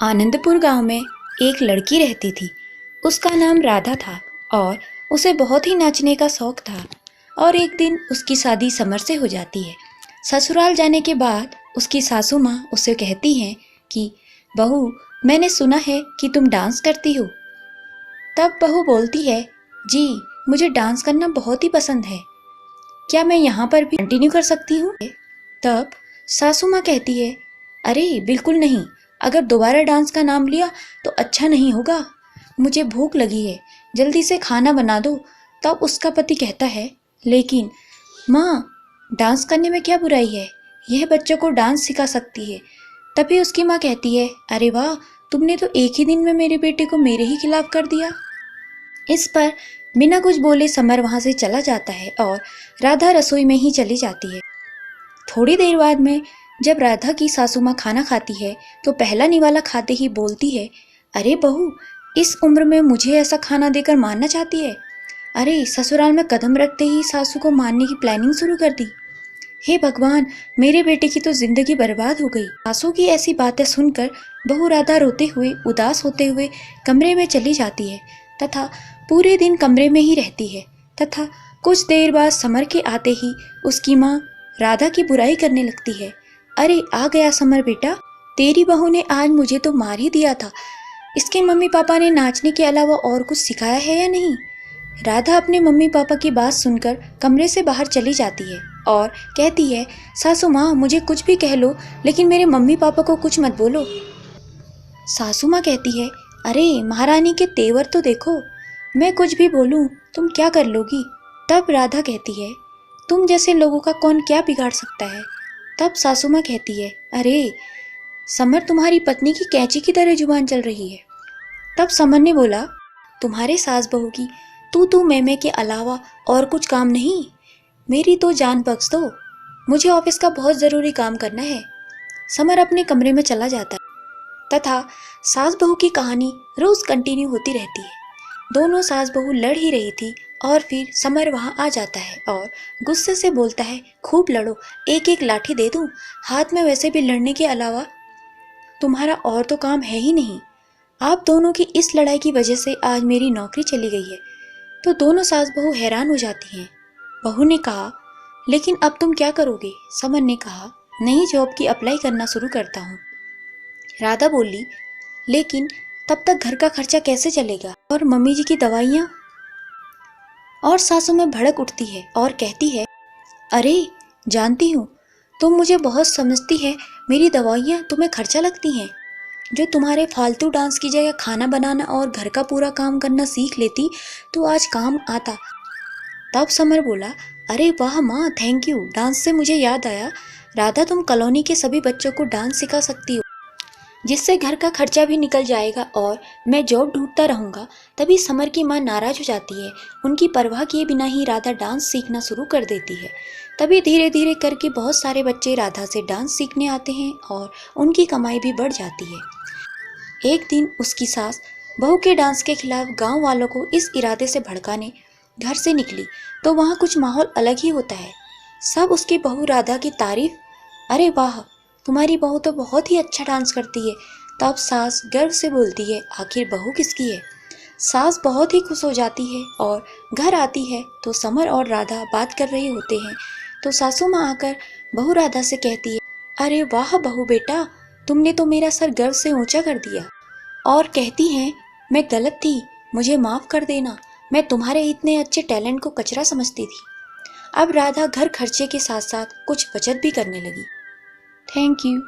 आनंदपुर गांव में एक लड़की रहती थी। उसका नाम राधा था और उसे बहुत ही नाचने का शौक था। और एक दिन उसकी शादी समर से हो जाती है। ससुराल जाने के बाद उसकी सासू माँ उससे कहती हैं कि बहू, मैंने सुना है कि तुम डांस करती हो। तब बहू बोलती है, जी मुझे डांस करना बहुत ही पसंद है, क्या मैं यहाँ पर भी कंटिन्यू कर सकती हूँ? तब सासू माँ कहती है, अरे बिल्कुल नहीं, अगर दोबारा डांस का नाम लिया तो अच्छा नहीं होगा। मुझे भूख लगी है, जल्दी से खाना बना दो। तब उसका पति कहता है, लेकिन माँ, डांस करने में क्या बुराई है, यह बच्चों को डांस सिखा सकती है। तभी उसकी माँ कहती है, अरे वाह, तुमने तो एक ही दिन में मेरे बेटे को मेरे ही खिलाफ कर दिया। इस पर बिना कुछ बोले समर वहाँ से चला जाता है और राधा रसोई में ही चली जाती है। थोड़ी देर बाद में जब राधा की सासू माँ खाना खाती है तो पहला निवाला खाते ही बोलती है, अरे बहू, इस उम्र में मुझे ऐसा खाना देकर मारना चाहती है? अरे ससुराल में कदम रखते ही सासू को मारने की प्लानिंग शुरू कर दी। हे भगवान, मेरे बेटे की तो जिंदगी बर्बाद हो गई। सासू की ऐसी बातें सुनकर बहू राधा रोते हुए, उदास होते हुए कमरे में चली जाती है तथा पूरे दिन कमरे में ही रहती है। तथा कुछ देर बाद समर के आते ही उसकी माँ राधा की बुराई करने लगती है। अरे आ गया समर बेटा, तेरी बहू ने आज मुझे तो मार ही दिया था। इसके मम्मी पापा ने नाचने के अलावा और कुछ सिखाया है या नहीं? राधा अपने मम्मी पापा की बात सुनकर कमरे से बाहर चली जाती है और कहती है, सासू माँ, मुझे कुछ भी कह लो, लेकिन मेरे मम्मी पापा को कुछ मत बोलो। सासू माँ कहती है, अरे महारानी के तेवर तो देखो, मैं कुछ भी बोलूँ तुम क्या कर लोगी? तब राधा कहती है, तुम जैसे लोगों का कौन क्या बिगाड़ सकता है? तब सासू माँ कहती है, अरे समर, तुम्हारी पत्नी की कैंची की तरह जुबान चल रही है। तब समर ने बोला, तुम्हारे सास बहू की तू मैं के अलावा और कुछ काम नहीं? मेरी तो जान बख्श दो, मुझे ऑफिस का बहुत ज़रूरी काम करना है। समर अपने कमरे में चला जाता है तथा सास बहू की कहानी रोज कंटिन्यू होती रहती है। दोनों सास बहू लड़ ही रही थी और फिर समर वहाँ आ जाता है और गुस्से से बोलता है, खूब लड़ो, एक एक लाठी दे दूँ, हाथ में वैसे भी लड़ने के अलावा तुम्हारा और तो काम है ही नहीं। आप दोनों की इस लड़ाई की वजह से आज मेरी नौकरी चली गई है। तो दोनों सास बहू हैरान हो जाती हैं। बहू ने कहा, लेकिन अब तुम क्या करोगे? समर ने कहा, नई जॉब की अप्लाई करना शुरू करता हूँ। राधा बोली, लेकिन तब तक घर का खर्चा कैसे चलेगा और मम्मी जी की दवाइयाँ? और सासू में भड़क उठती है और कहती है, अरे जानती हूँ, तुम मुझे बहुत समझती है, मेरी दवाइयाँ तुम्हें खर्चा लगती हैं। जो तुम्हारे फालतू डांस की जगह खाना बनाना और घर का पूरा काम करना सीख लेती तो आज काम आता। तब समर बोला, अरे वाह माँ, थैंक यू। डांस से मुझे याद आया, राधा, तुम कॉलोनी के सभी बच्चों को डांस सिखा सकती हो, जिससे घर का खर्चा भी निकल जाएगा और मैं जॉब ढूंढता रहूँगा। तभी समर की माँ नाराज हो जाती है। उनकी परवाह किए बिना ही राधा डांस सीखना शुरू कर देती है। तभी धीरे धीरे करके बहुत सारे बच्चे राधा से डांस सीखने आते हैं और उनकी कमाई भी बढ़ जाती है। एक दिन उसकी सास बहू के डांस के खिलाफ गांव वालों को इस इरादे से भड़काने घर से निकली तो वहाँ कुछ माहौल अलग ही होता है। सब उसकी बहू राधा की तारीफ, अरे वाह, तुम्हारी बहू तो बहुत ही अच्छा डांस करती है। तब सास गर्व से बोलती है, आखिर बहू किसकी है? सास बहुत ही खुश हो जाती है और घर आती है तो समर और राधा बात कर रहे होते हैं। तो सासू माँ आकर बहू राधा से कहती है, अरे वाह बहू बेटा, तुमने तो मेरा सर गर्व से ऊंचा कर दिया। और कहती हैं, मैं गलत थी, मुझे माफ़ कर देना, मैं तुम्हारे इतने अच्छे टैलेंट को कचरा समझती थी। अब राधा घर खर्चे के साथ साथ कुछ बचत भी करने लगी। Thank you.